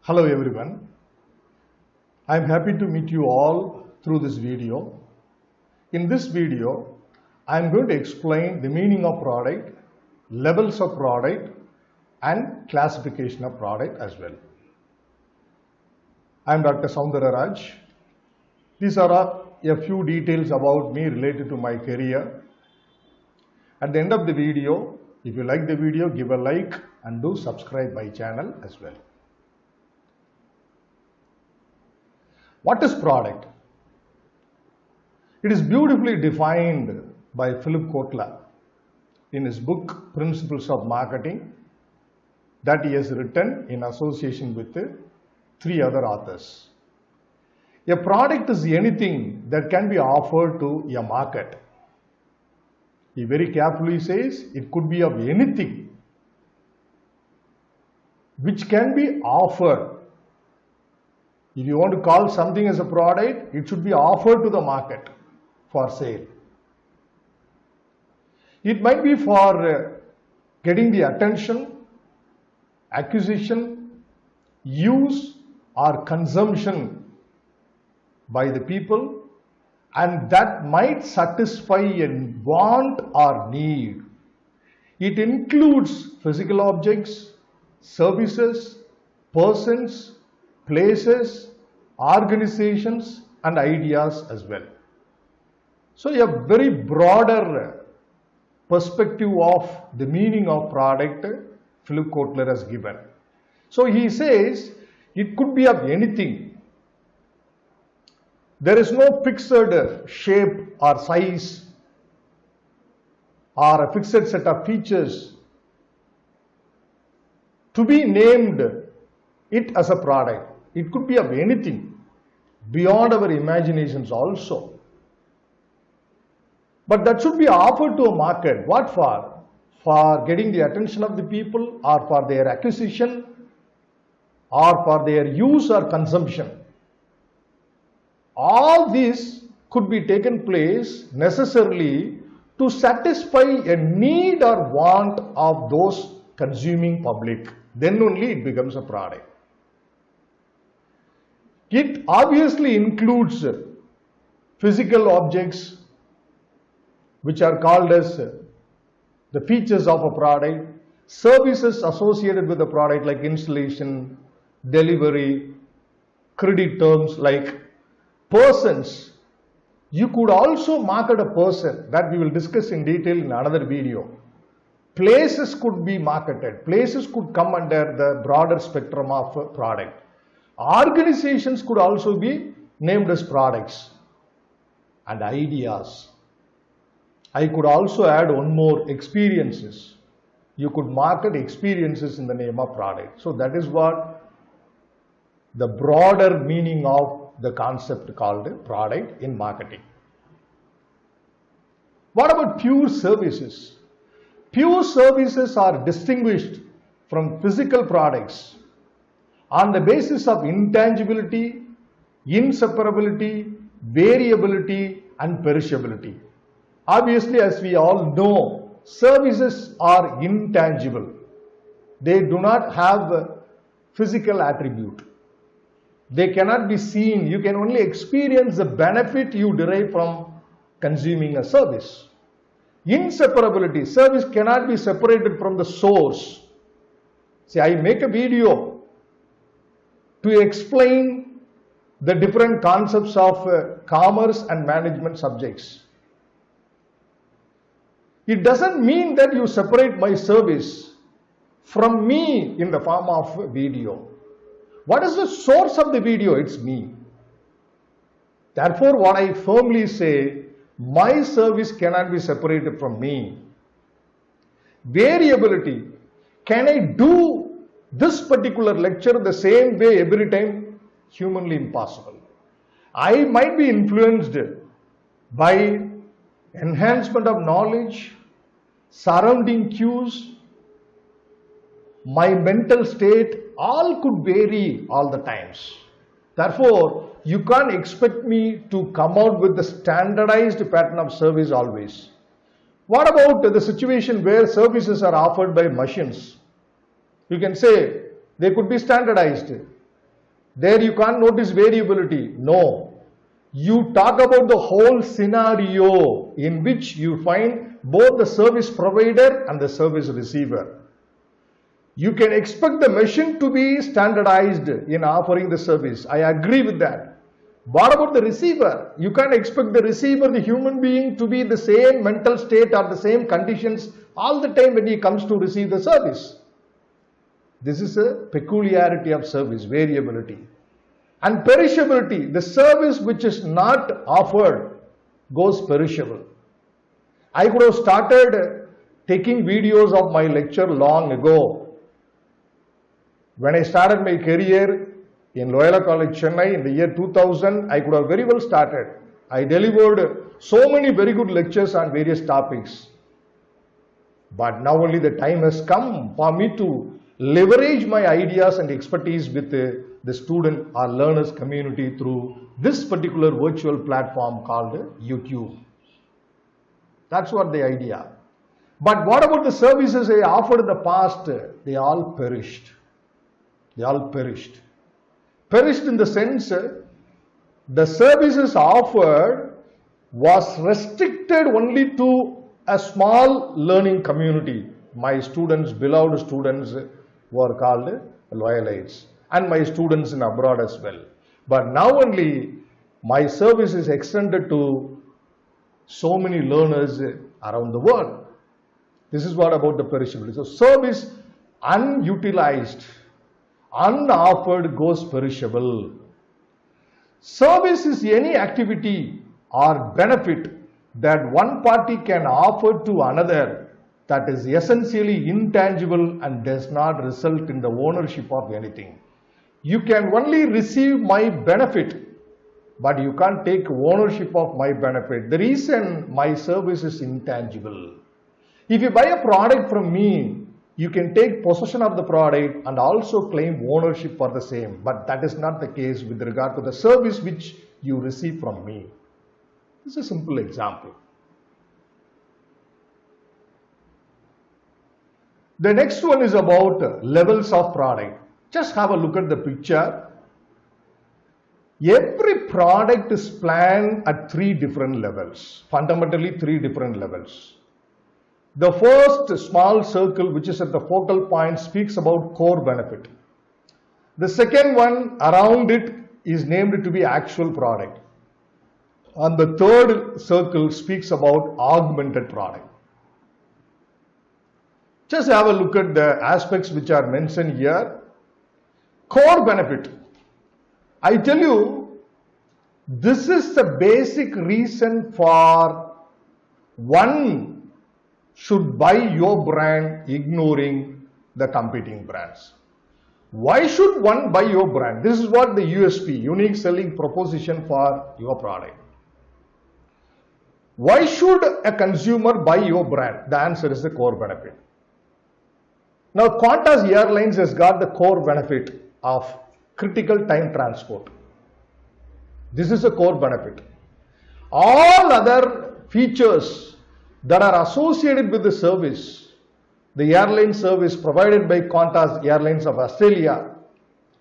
Hello everyone. I am happy to meet you all through this video. In this video, I am going to explain the meaning of product, levels of product and classification of product as well. I am Dr. Soundararaj. These are a few details about me related to my career. At the end of the video, if you like the video, give a like and do subscribe my channel as well. What is product? It is beautifully defined by Philip Kotler in his book Principles of Marketing that he has written in association with three other authors. A product is anything that can be offered to a market. He very carefully says it could be of anything which can be offered. If you want to call something as a product, it should be offered to the market for sale. It might be for getting the attention, acquisition, use or consumption by the people, and that might satisfy a want or need. It includes physical objects, services, persons, places, organizations and ideas as well. So a very broader perspective of the meaning of product Philip Kotler has given. So he says it could be of anything. There is no fixed shape or size or a fixed set of features to be named it as a product. It could be of anything beyond our imaginations also. But that should be offered to a market. What for? For getting the attention of the people or for their acquisition or for their use or consumption. All this could be taken place necessarily to satisfy a need or want of those consuming public. Then only it becomes a product. It obviously includes physical objects which are called as the features of a product, services associated with the product like installation, delivery, credit terms like persons. You could also market a person that we will discuss in detail in another video. Places could be marketed. Places could come under the broader spectrum of a product. Organizations could also be named as products and ideas. I could also add one more, experiences. You could market experiences in the name of product. So that is what the broader meaning of the concept called product in marketing. What about pure services? Pure services are distinguished from physical products on the basis of intangibility, inseparability, variability and perishability. Obviously, as we all know, services are intangible. They do not have a physical attribute. They cannot be seen. You can only experience the benefit you derive from consuming a service. Inseparability. Service cannot be separated from the source. See, I make a video to explain the different concepts of commerce and management subjects. It doesn't mean that you separate my service from me in the form of video. What is the source of the video? It's me. Therefore, what I firmly say, my service cannot be separated from me. Variability. Can I do this particular lecture the same way every time? Humanly impossible. I might be influenced by enhancement of knowledge, surrounding cues, my mental state, all could vary all the times. Therefore, you can't expect me to come out with the standardized pattern of service always. What about the situation where services are offered by machines? You can say they could be standardized. There you can't notice variability. No. You talk about the whole scenario in which you find both the service provider and the service receiver. You can expect the machine to be standardized in offering the service. I agree with that. What about the receiver? You can't expect the receiver, the human being, to be the same mental state or the same conditions all the time when he comes to receive the service. This is a peculiarity of service, variability. And perishability, the service which is not offered goes perishable. I could have started taking videos of my lecture long ago. When I started my career in Loyola College, Chennai in the year 2000, I could have very well started. I delivered so many very good lectures on various topics. But now only the time has come for me to leverage my ideas and expertise with the student or learners community through this particular virtual platform called YouTube. That's what the idea. But what about the services I offered in the past? They all perished. They all perished. Perished in the sense the services offered was restricted only to a small learning community. My students, beloved students, were called Loyalites, and my students in abroad as well. But now only my service is extended to so many learners around the world. This is what about the perishability. So service unutilized, unoffered goes perishable. Service is any activity or benefit that one party can offer to another that is essentially intangible and does not result in the ownership of anything. You can only receive my benefit, but you can't take ownership of my benefit. The reason my service is intangible. If you buy a product from me, you can take possession of the product and also claim ownership for the same. But that is not the case with regard to the service which you receive from me. This is a simple example. The next one is about levels of product. Just have a look at the picture. Every product is planned at three different levels, fundamentally three different levels. The first small circle, which is at the focal point, speaks about core benefit. The second one around it is named to be actual product. And the third circle speaks about augmented product. Just have a look at the aspects which are mentioned here. Core benefit. I tell you, this is the basic reason for one should buy your brand ignoring the competing brands. Why should one buy your brand? This is what the USP, unique selling proposition for your product. Why should a consumer buy your brand? The answer is the core benefit. Now, Qantas Airlines has got the core benefit of critical time transport. This is a core benefit. All other features that are associated with the service, the airline service provided by Qantas Airlines of Australia,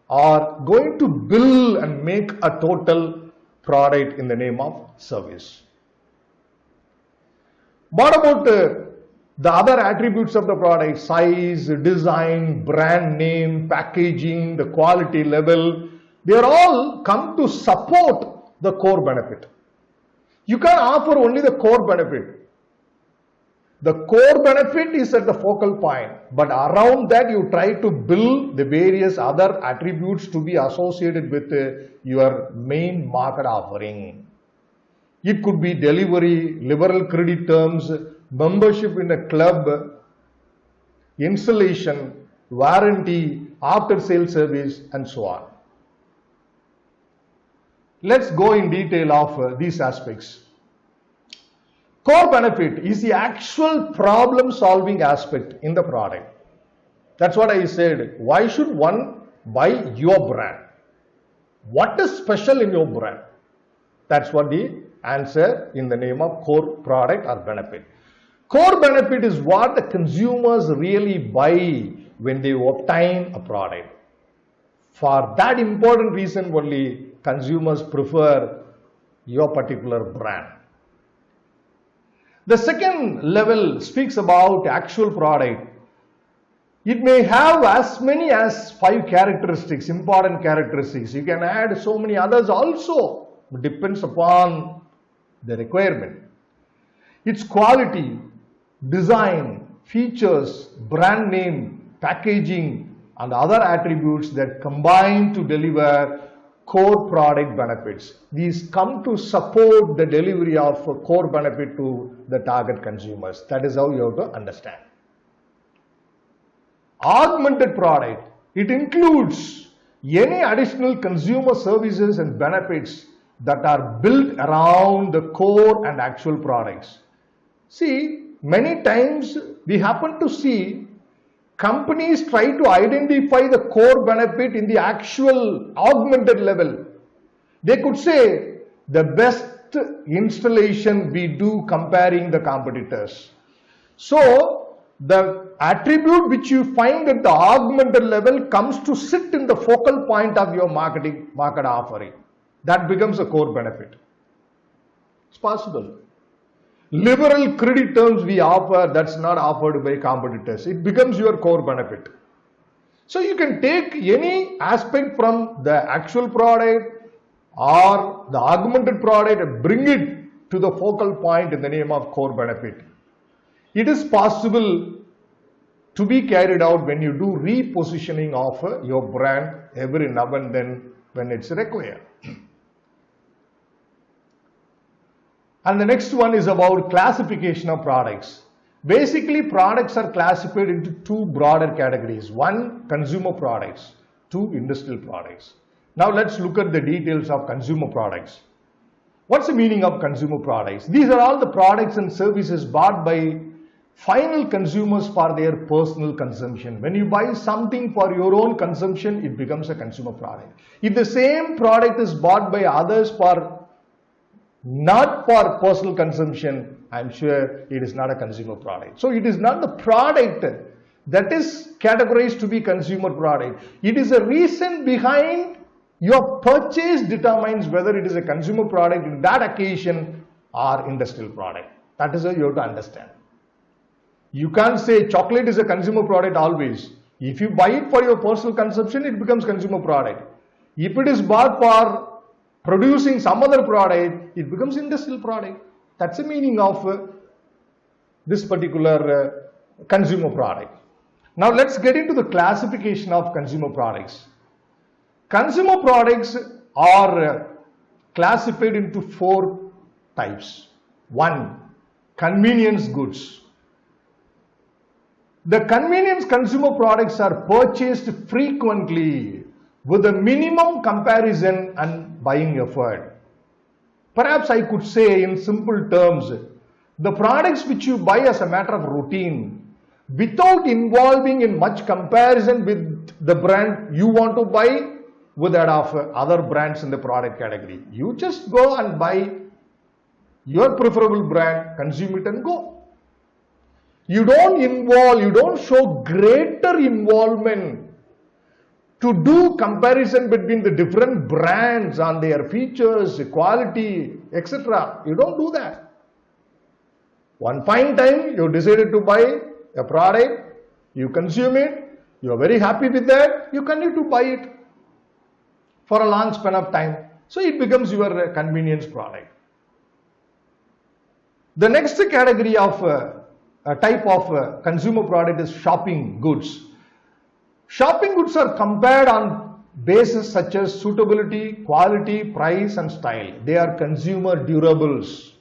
are going to bill and make a total product in the name of service. What about the other attributes of the product? Size, design, brand name, packaging, the quality level. They are all come to support the core benefit. You can offer only the core benefit. The core benefit is at the focal point, but around that you try to build the various other attributes to be associated with your main market offering. It could be delivery, liberal credit terms, membership in a club, installation, warranty, after sale service, and so on. Let's go in detail of these aspects. Core benefit is the actual problem solving aspect in the product. That's what I said. Why should one buy your brand? What is special in your brand? That's what the answer in the name of core product or benefit. Core benefit is what the consumers really buy when they obtain a product. For that important reason only, consumers prefer your particular brand. The second level speaks about actual product. It may have as many as 5 characteristics, important characteristics. You can add so many others also. It depends upon the requirement. Its quality, design, features, brand name, packaging, and other attributes that combine to deliver core product benefits. These come to support the delivery of a core benefit to the target consumers. That is how you have to understand. Augmented product. It includes any additional consumer services and benefits that are built around the core and actual products. See, many times we happen to see companies try to identify the core benefit in the actual augmented level. They could say the best installation we do comparing the competitors. So, the attribute which you find at the augmented level comes to sit in the focal point of your market offering. That becomes a core benefit. It's possible. Liberal credit terms we offer, that's not offered by competitors. It becomes your core benefit. So you can take any aspect from the actual product or the augmented product and bring it to the focal point in the name of core benefit. It is possible to be carried out when you do repositioning of your brand every now and then when it's required. And the next one is about classification of products. Basically, products are classified into 2 broader categories. 1, consumer products. 2, industrial products. Now let's look at the details of consumer products. What's the meaning of consumer products? These are all the products and services bought by final consumers for their personal consumption. When you buy something for your own consumption, it becomes a consumer product. If the same product is bought by others not for personal consumption, I'm sure it is not a consumer product. So it is not the product that is categorized to be consumer product. It is a reason behind your purchase determines whether it is a consumer product in that occasion or industrial product. That is how you have to understand. You can't say chocolate is a consumer product always. If you buy it for your personal consumption, it becomes consumer product. If it is bought for producing some other product, it becomes industrial product. That's the meaning of this particular consumer product. Now let's get into the classification of consumer products. Consumer products are classified into 4 types. 1, convenience goods. The convenience consumer products are purchased frequently with a minimum comparison and buying effort. Perhaps I could say in simple terms, the products which you buy as a matter of routine without involving in much comparison with the brand you want to buy with that of other brands in the product category. You just go and buy your preferable brand, consume it and go. You don't show greater involvement to do comparison between the different brands on their features, quality, etc. You don't do that. One fine time you decided to buy a product, you consume it, you are very happy with that, you continue to buy it for a long span of time. So it becomes your convenience product. The next category of a type of consumer product is shopping goods. Shopping goods are compared on basis such as suitability, quality, price and style. They are consumer durables.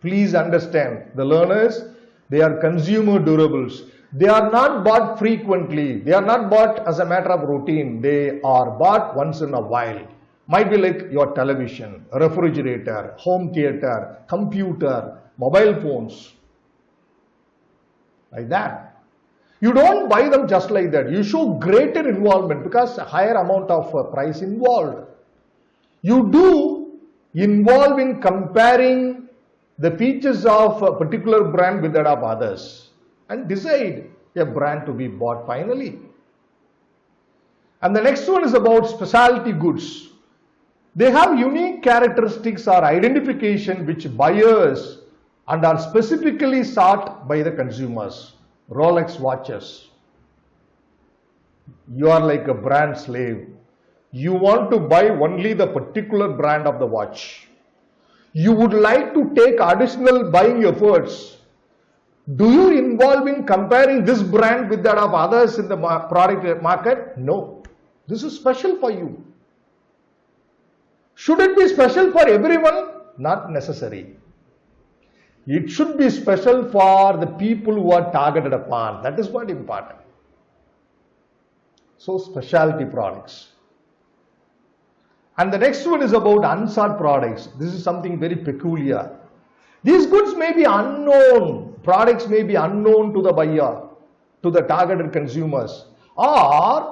Please understand, the learners, they are consumer durables. They are not bought frequently. They are not bought as a matter of routine. They are bought once in a while. Might be like your television, refrigerator, home theater, computer, mobile phones. Like that. You don't buy them just like that. You show greater involvement because a higher amount of price involved. You do involve in comparing the features of a particular brand with that of others and decide a brand to be bought finally. And the next one is about specialty goods. They have unique characteristics or identification which buyers and are specifically sought by the consumers. Rolex watches. You are like a brand slave. You want to buy only the particular brand of the watch. You would like to take additional buying efforts. Do you involve in comparing this brand with that of others in the product market? No. This is special for you. Should it be special for everyone? Not necessary. It should be special for the people who are targeted upon. That is what is important. So, specialty products. And the next one is about unsought products. This is something very peculiar. These goods may be unknown. Products may be unknown to the buyer, to the targeted consumers, or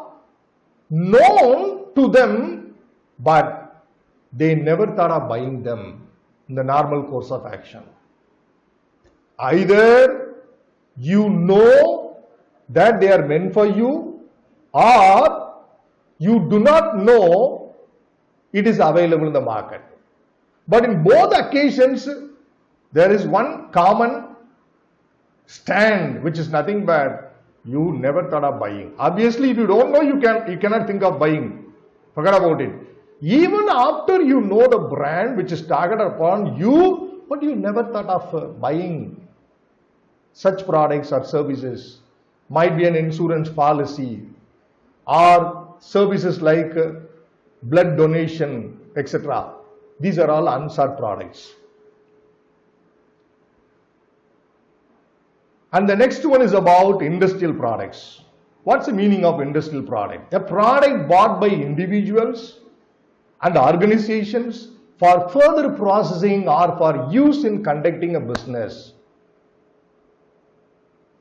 known to them, but they never thought of buying them in the normal course of action. Either you know that they are meant for you, or you do not know it is available in the market. But in both occasions, there is one common stand, which is nothing but you never thought of buying. Obviously, if you don't know, you cannot think of buying. Forget about it. Even after you know the brand which is targeted upon you, but you never thought of buying such products or services. Might be an insurance policy or services like blood donation, etc. These are all unsought products. And the next one is about industrial products. What's the meaning of industrial product? A product bought by individuals and organizations for further processing or for use in conducting a business.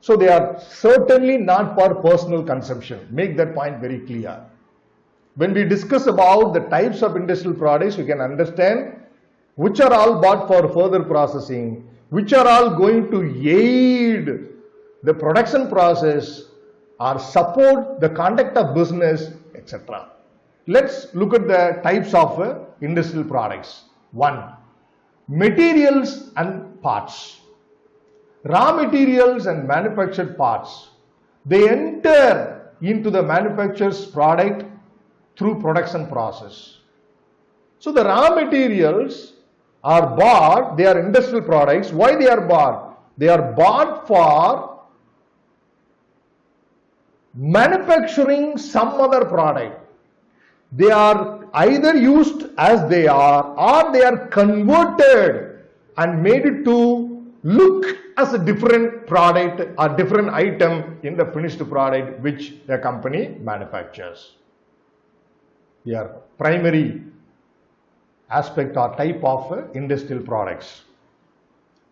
So they are certainly not for personal consumption. Make that point very clear. When we discuss about the types of industrial products, you can understand which are all bought for further processing, which are all going to aid the production process or support the conduct of business, etc. Let's look at the types of industrial products. 1. Materials and parts. Raw materials and manufactured parts. They enter into the manufacturer's product through production process. So the raw materials are bought, they are industrial products. Why they are bought? They are bought for manufacturing some other product. They are either used as they are or they are converted and made to look as a different product or different item in the finished product which the company manufactures. Here, primary aspect or type of industrial products.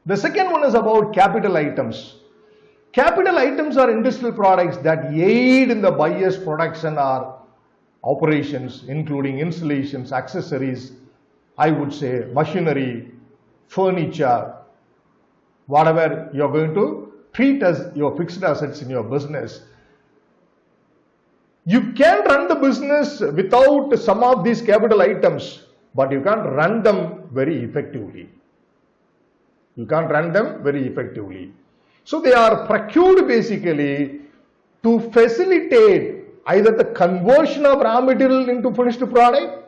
The second one is about capital items. Capital items are industrial products that aid in the buyer's production or operations, including installations, accessories, I would say machinery, furniture, whatever you are going to treat as your fixed assets in your business. You can run the business without some of these capital items, but you can't run them very effectively. You can't run them very effectively. So they are procured basically to facilitate either the conversion of raw material into finished product,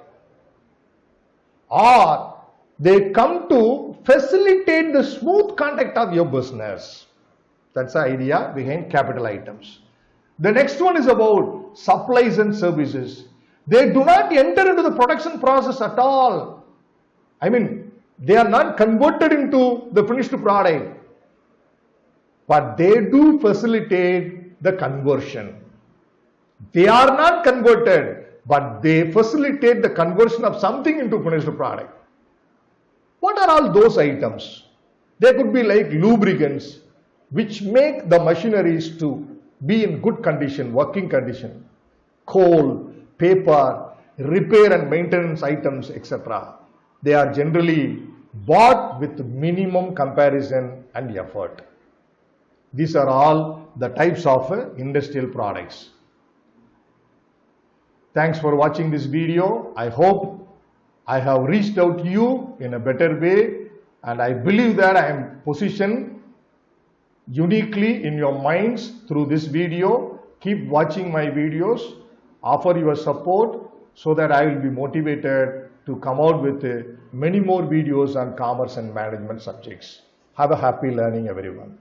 or they come to facilitate the smooth conduct of your business. That's the idea behind capital items. The next one is about supplies and services. They do not enter into the production process at all. I mean, they are not converted into the finished product, but they do facilitate the conversion. They are not converted, but they facilitate the conversion of something into finished product. What are all those items? They could be like lubricants, which make the machineries to be in good condition, working condition. Coal, paper, repair and maintenance items, etc. They are generally bought with minimum comparison and effort. These are all the types of industrial products. Thanks for watching this video. I hope I have reached out to you in a better way, and I believe that I am positioned uniquely in your minds through this video. Keep watching my videos, offer your support so that I will be motivated to come out with many more videos on commerce and management subjects. Have a happy learning, everyone.